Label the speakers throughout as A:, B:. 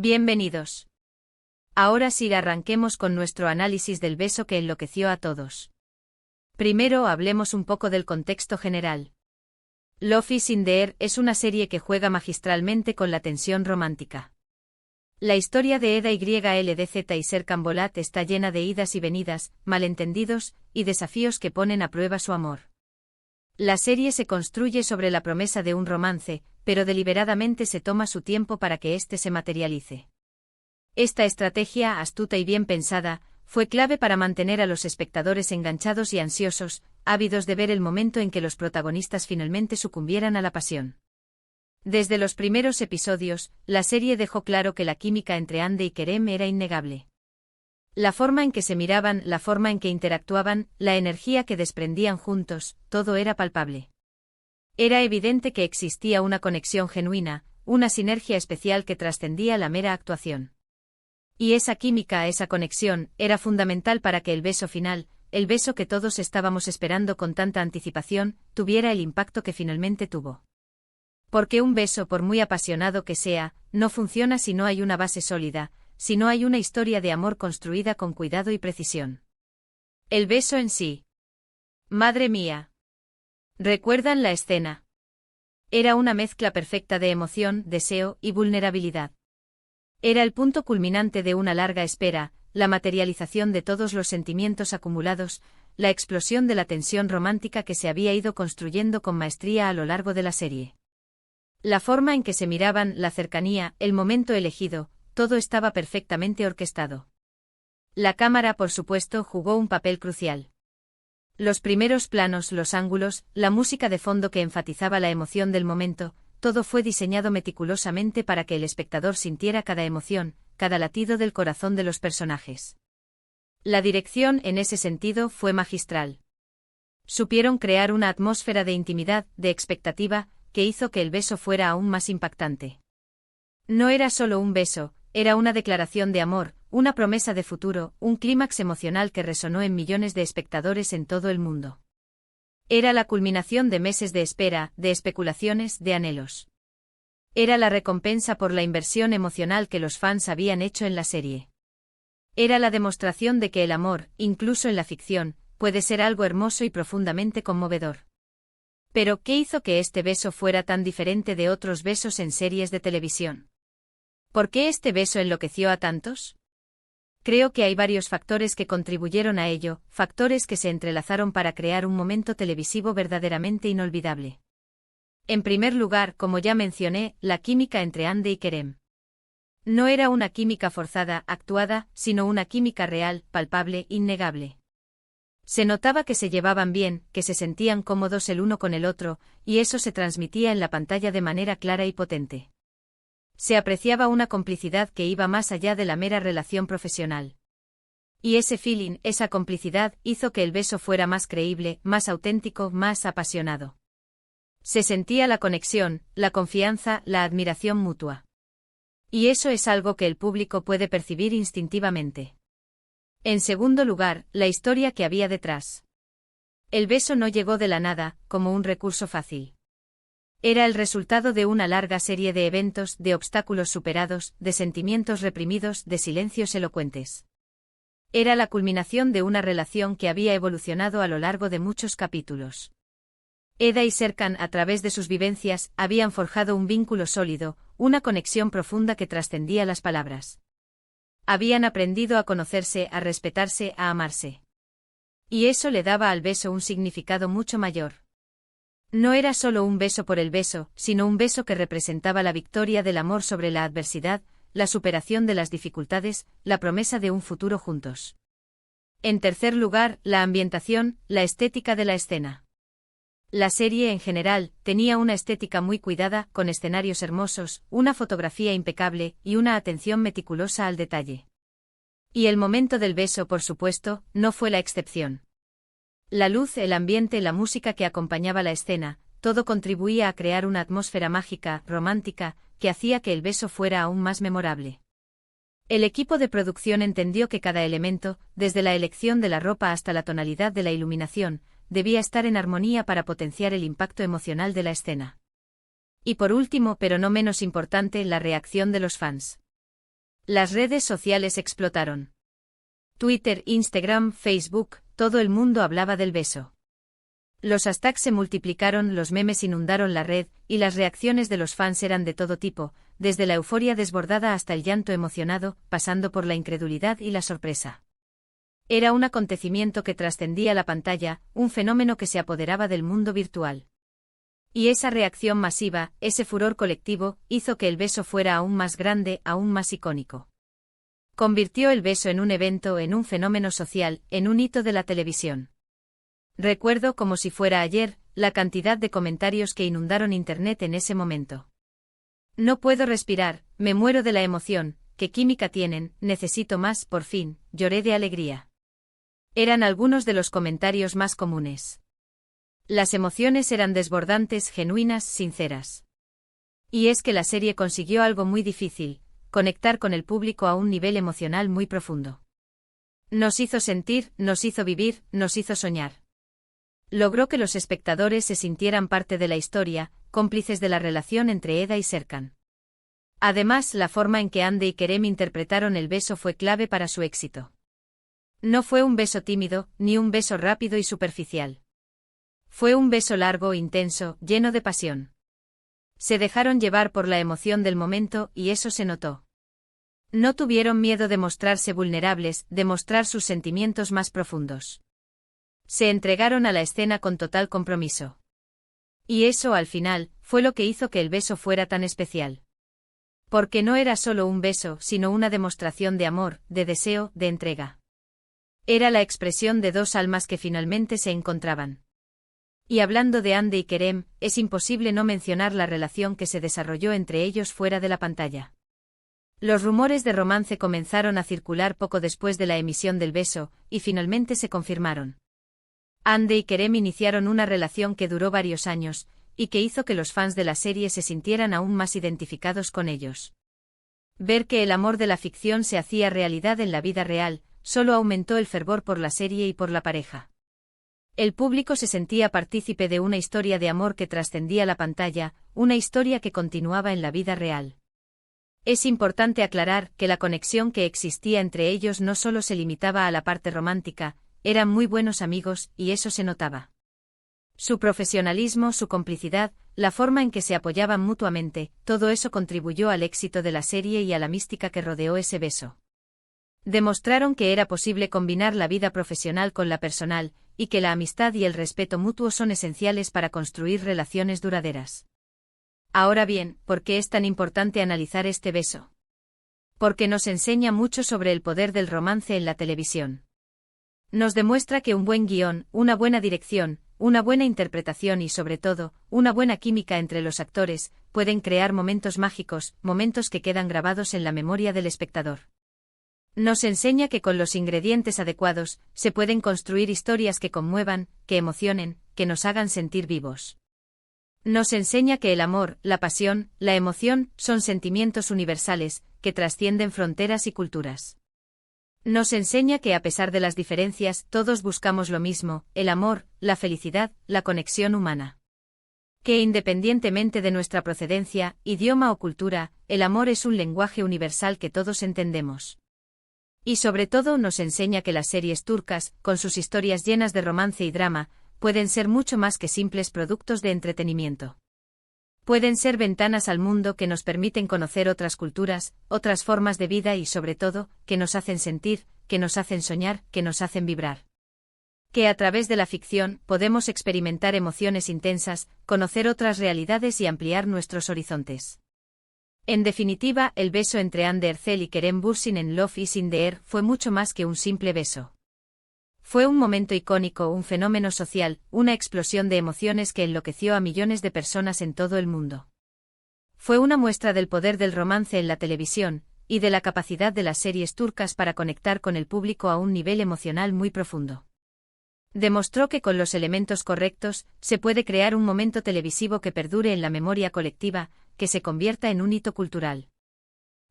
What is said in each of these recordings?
A: Bienvenidos. Ahora sí arranquemos con nuestro análisis del beso que enloqueció a todos. Primero hablemos un poco del contexto general. Love is in the Air es una serie que juega magistralmente con la tensión romántica. La historia de Eda YLDZ y Serkan Bolat está llena de idas y venidas, malentendidos, y desafíos que ponen a prueba su amor. La serie se construye sobre la promesa de un romance, pero deliberadamente se toma su tiempo para que éste se materialice. Esta estrategia, astuta y bien pensada, fue clave para mantener a los espectadores enganchados y ansiosos, ávidos de ver el momento en que los protagonistas finalmente sucumbieran a la pasión. Desde los primeros episodios, la serie dejó claro que la química entre Hande y Kerem era innegable. La forma en que se miraban, la forma en que interactuaban, la energía que desprendían juntos, todo era palpable. Era evidente que existía una conexión genuina, una sinergia especial que trascendía la mera actuación. Y esa química, esa conexión, era fundamental para que el beso final, el beso que todos estábamos esperando con tanta anticipación, tuviera el impacto que finalmente tuvo. Porque un beso, por muy apasionado que sea, no funciona si no hay una base sólida, si no hay una historia de amor construida con cuidado y precisión. El beso en sí. Madre mía. ¿Recuerdan la escena? Era una mezcla perfecta de emoción, deseo y vulnerabilidad. Era el punto culminante de una larga espera, la materialización de todos los sentimientos acumulados, la explosión de la tensión romántica que se había ido construyendo con maestría a lo largo de la serie. La forma en que se miraban, la cercanía, el momento elegido, todo estaba perfectamente orquestado. La cámara, por supuesto, jugó un papel crucial. Los primeros planos, los ángulos, la música de fondo que enfatizaba la emoción del momento, todo fue diseñado meticulosamente para que el espectador sintiera cada emoción, cada latido del corazón de los personajes. La dirección, en ese sentido, fue magistral. Supieron crear una atmósfera de intimidad, de expectativa, que hizo que el beso fuera aún más impactante. No era solo un beso, era una declaración de amor, una promesa de futuro, un clímax emocional que resonó en millones de espectadores en todo el mundo. Era la culminación de meses de espera, de especulaciones, de anhelos. Era la recompensa por la inversión emocional que los fans habían hecho en la serie. Era la demostración de que el amor, incluso en la ficción, puede ser algo hermoso y profundamente conmovedor. Pero, ¿qué hizo que este beso fuera tan diferente de otros besos en series de televisión? ¿Por qué este beso enloqueció a tantos? Creo que hay varios factores que contribuyeron a ello, factores que se entrelazaron para crear un momento televisivo verdaderamente inolvidable. En primer lugar, como ya mencioné, la química entre Hande y Kerem. No era una química forzada, actuada, sino una química real, palpable, innegable. Se notaba que se llevaban bien, que se sentían cómodos el uno con el otro, y eso se transmitía en la pantalla de manera clara y potente. Se apreciaba una complicidad que iba más allá de la mera relación profesional. Y ese feeling, esa complicidad, hizo que el beso fuera más creíble, más auténtico, más apasionado. Se sentía la conexión, la confianza, la admiración mutua. Y eso es algo que el público puede percibir instintivamente. En segundo lugar, la historia que había detrás. El beso no llegó de la nada, como un recurso fácil. Era el resultado de una larga serie de eventos, de obstáculos superados, de sentimientos reprimidos, de silencios elocuentes. Era la culminación de una relación que había evolucionado a lo largo de muchos capítulos. Eda y Serkan, a través de sus vivencias, habían forjado un vínculo sólido, una conexión profunda que trascendía las palabras. Habían aprendido a conocerse, a respetarse, a amarse. Y eso le daba al beso un significado mucho mayor. No era solo un beso por el beso, sino un beso que representaba la victoria del amor sobre la adversidad, la superación de las dificultades, la promesa de un futuro juntos. En tercer lugar, la ambientación, la estética de la escena. La serie en general tenía una estética muy cuidada, con escenarios hermosos, una fotografía impecable y una atención meticulosa al detalle. Y el momento del beso, por supuesto, no fue la excepción. La luz, el ambiente, la música que acompañaba la escena, todo contribuía a crear una atmósfera mágica, romántica, que hacía que el beso fuera aún más memorable. El equipo de producción entendió que cada elemento, desde la elección de la ropa hasta la tonalidad de la iluminación, debía estar en armonía para potenciar el impacto emocional de la escena. Y por último, pero no menos importante, la reacción de los fans. Las redes sociales explotaron. Twitter, Instagram, Facebook, todo el mundo hablaba del beso. Los hashtags se multiplicaron, los memes inundaron la red, y las reacciones de los fans eran de todo tipo, desde la euforia desbordada hasta el llanto emocionado, pasando por la incredulidad y la sorpresa. Era un acontecimiento que trascendía la pantalla, un fenómeno que se apoderaba del mundo virtual. Y esa reacción masiva, ese furor colectivo, hizo que el beso fuera aún más grande, aún más icónico. Convirtió el beso en un evento, en un fenómeno social, en un hito de la televisión. Recuerdo como si fuera ayer, la cantidad de comentarios que inundaron Internet en ese momento. No puedo respirar, me muero de la emoción, qué química tienen, necesito más, por fin, lloré de alegría. Eran algunos de los comentarios más comunes. Las emociones eran desbordantes, genuinas, sinceras. Y es que la serie consiguió algo muy difícil, conectar con el público a un nivel emocional muy profundo. Nos hizo sentir, nos hizo vivir, nos hizo soñar. Logró que los espectadores se sintieran parte de la historia, cómplices de la relación entre Eda y Serkan. Además, la forma en que Hande y Kerem interpretaron el beso fue clave para su éxito. No fue un beso tímido, ni un beso rápido y superficial. Fue un beso largo, intenso, lleno de pasión. Se dejaron llevar por la emoción del momento, y eso se notó. No tuvieron miedo de mostrarse vulnerables, de mostrar sus sentimientos más profundos. Se entregaron a la escena con total compromiso. Y eso, al final, fue lo que hizo que el beso fuera tan especial. Porque no era solo un beso, sino una demostración de amor, de deseo, de entrega. Era la expresión de dos almas que finalmente se encontraban. Y hablando de Hande y Kerem, es imposible no mencionar la relación que se desarrolló entre ellos fuera de la pantalla. Los rumores de romance comenzaron a circular poco después de la emisión del beso, y finalmente se confirmaron. Hande y Kerem iniciaron una relación que duró varios años, y que hizo que los fans de la serie se sintieran aún más identificados con ellos. Ver que el amor de la ficción se hacía realidad en la vida real, solo aumentó el fervor por la serie y por la pareja. El público se sentía partícipe de una historia de amor que trascendía la pantalla, una historia que continuaba en la vida real. Es importante aclarar que la conexión que existía entre ellos no solo se limitaba a la parte romántica, eran muy buenos amigos, y eso se notaba. Su profesionalismo, su complicidad, la forma en que se apoyaban mutuamente, todo eso contribuyó al éxito de la serie y a la mística que rodeó ese beso. Demostraron que era posible combinar la vida profesional con la personal, y que la amistad y el respeto mutuo son esenciales para construir relaciones duraderas. Ahora bien, ¿por qué es tan importante analizar este beso? Porque nos enseña mucho sobre el poder del romance en la televisión. Nos demuestra que un buen guión, una buena dirección, una buena interpretación y sobre todo, una buena química entre los actores, pueden crear momentos mágicos, momentos que quedan grabados en la memoria del espectador. Nos enseña que con los ingredientes adecuados, se pueden construir historias que conmuevan, que emocionen, que nos hagan sentir vivos. Nos enseña que el amor, la pasión, la emoción, son sentimientos universales, que trascienden fronteras y culturas. Nos enseña que a pesar de las diferencias, todos buscamos lo mismo, el amor, la felicidad, la conexión humana. Que independientemente de nuestra procedencia, idioma o cultura, el amor es un lenguaje universal que todos entendemos. Y sobre todo nos enseña que las series turcas, con sus historias llenas de romance y drama, pueden ser mucho más que simples productos de entretenimiento. Pueden ser ventanas al mundo que nos permiten conocer otras culturas, otras formas de vida y sobre todo, que nos hacen sentir, que nos hacen soñar, que nos hacen vibrar. Que a través de la ficción podemos experimentar emociones intensas, conocer otras realidades y ampliar nuestros horizontes. En definitiva, el beso entre Hande Erçel y Kerem Bürsin en Love is in the Air fue mucho más que un simple beso. Fue un momento icónico, un fenómeno social, una explosión de emociones que enloqueció a millones de personas en todo el mundo. Fue una muestra del poder del romance en la televisión, y de la capacidad de las series turcas para conectar con el público a un nivel emocional muy profundo. Demostró que con los elementos correctos, se puede crear un momento televisivo que perdure en la memoria colectiva, que se convierta en un hito cultural.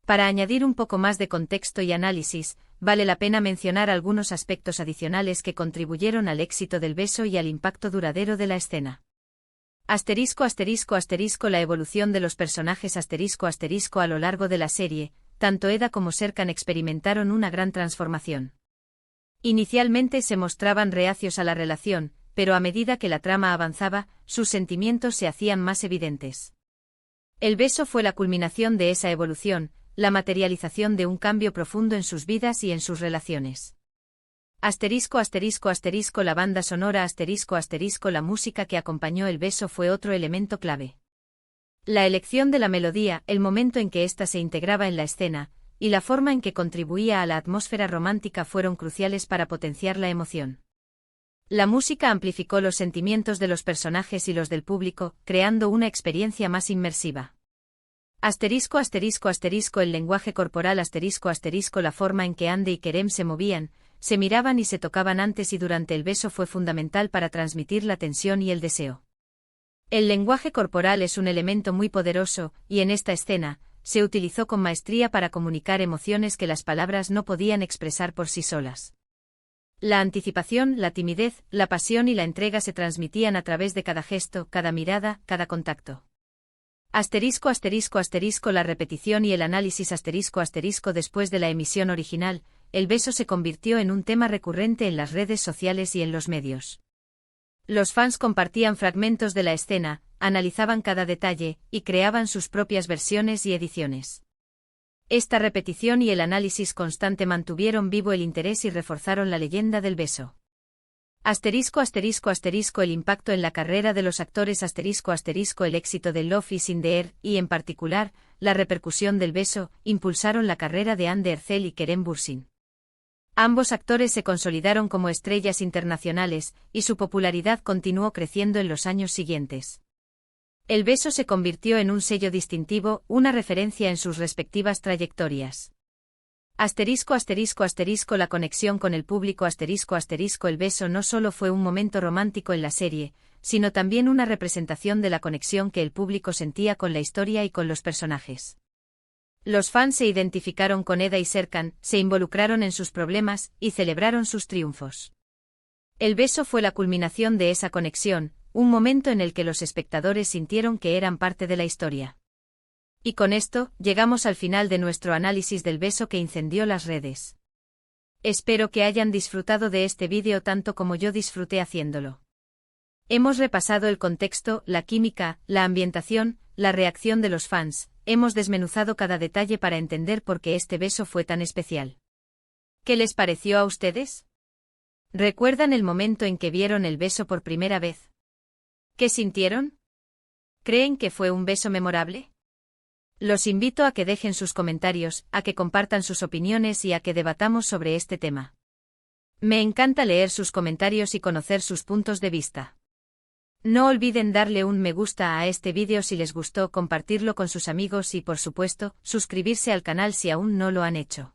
A: Para añadir un poco más de contexto y análisis, vale la pena mencionar algunos aspectos adicionales que contribuyeron al éxito del beso y al impacto duradero de la escena. ***** La evolución de los personajes *** a lo largo de la serie, tanto Eda como Serkan experimentaron una gran transformación. Inicialmente se mostraban reacios a la relación, pero a medida que la trama avanzaba, sus sentimientos se hacían más evidentes. El beso fue la culminación de esa evolución, la materialización de un cambio profundo en sus vidas y en sus relaciones. ****, la banda sonora ***, la música que acompañó el beso fue otro elemento clave. La elección de la melodía, el momento en que ésta se integraba en la escena, y la forma en que contribuía a la atmósfera romántica fueron cruciales para potenciar la emoción. La música amplificó los sentimientos de los personajes y los del público, creando una experiencia más inmersiva. ****, el lenguaje corporal ***, la forma en que Ande y Kerem se movían, se miraban y se tocaban antes y durante el beso fue fundamental para transmitir la tensión y el deseo. El lenguaje corporal es un elemento muy poderoso, y en esta escena, se utilizó con maestría para comunicar emociones que las palabras no podían expresar por sí solas. La anticipación, la timidez, la pasión y la entrega se transmitían a través de cada gesto, cada mirada, cada contacto. La repetición y el análisis después de la emisión original, el beso se convirtió en un tema recurrente en las redes sociales y en los medios. Los fans compartían fragmentos de la escena, analizaban cada detalle, y creaban sus propias versiones y ediciones. Esta repetición y el análisis constante mantuvieron vivo el interés y reforzaron la leyenda del beso. El impacto en la carrera de los actores el éxito de Love is in the air, y en particular, la repercusión del beso, impulsaron la carrera de Hande Erçel y Kerem Bürsin. Ambos actores se consolidaron como estrellas internacionales, y su popularidad continuó creciendo en los años siguientes. El beso se convirtió en un sello distintivo, una referencia en sus respectivas trayectorias. La conexión con el público el beso no solo fue un momento romántico en la serie, sino también una representación de la conexión que el público sentía con la historia y con los personajes. Los fans se identificaron con Eda y Serkan, se involucraron en sus problemas, y celebraron sus triunfos. El beso fue la culminación de esa conexión, un momento en el que los espectadores sintieron que eran parte de la historia. Y con esto, llegamos al final de nuestro análisis del beso que incendió las redes. Espero que hayan disfrutado de este vídeo tanto como yo disfruté haciéndolo. Hemos repasado el contexto, la química, la ambientación, la reacción de los fans, hemos desmenuzado cada detalle para entender por qué este beso fue tan especial. ¿Qué les pareció a ustedes? ¿Recuerdan el momento en que vieron el beso por primera vez? ¿Qué sintieron? ¿Creen que fue un beso memorable? Los invito a que dejen sus comentarios, a que compartan sus opiniones y a que debatamos sobre este tema. Me encanta leer sus comentarios y conocer sus puntos de vista. No olviden darle un me gusta a este vídeo si les gustó, compartirlo con sus amigos y, por supuesto, suscribirse al canal si aún no lo han hecho.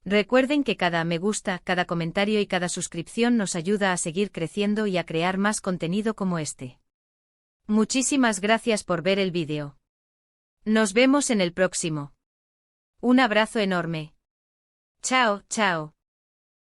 A: Recuerden que cada me gusta, cada comentario y cada suscripción nos ayuda a seguir creciendo y a crear más contenido como este. Muchísimas gracias por ver el vídeo. Nos vemos en el próximo. Un abrazo enorme. Chao, chao.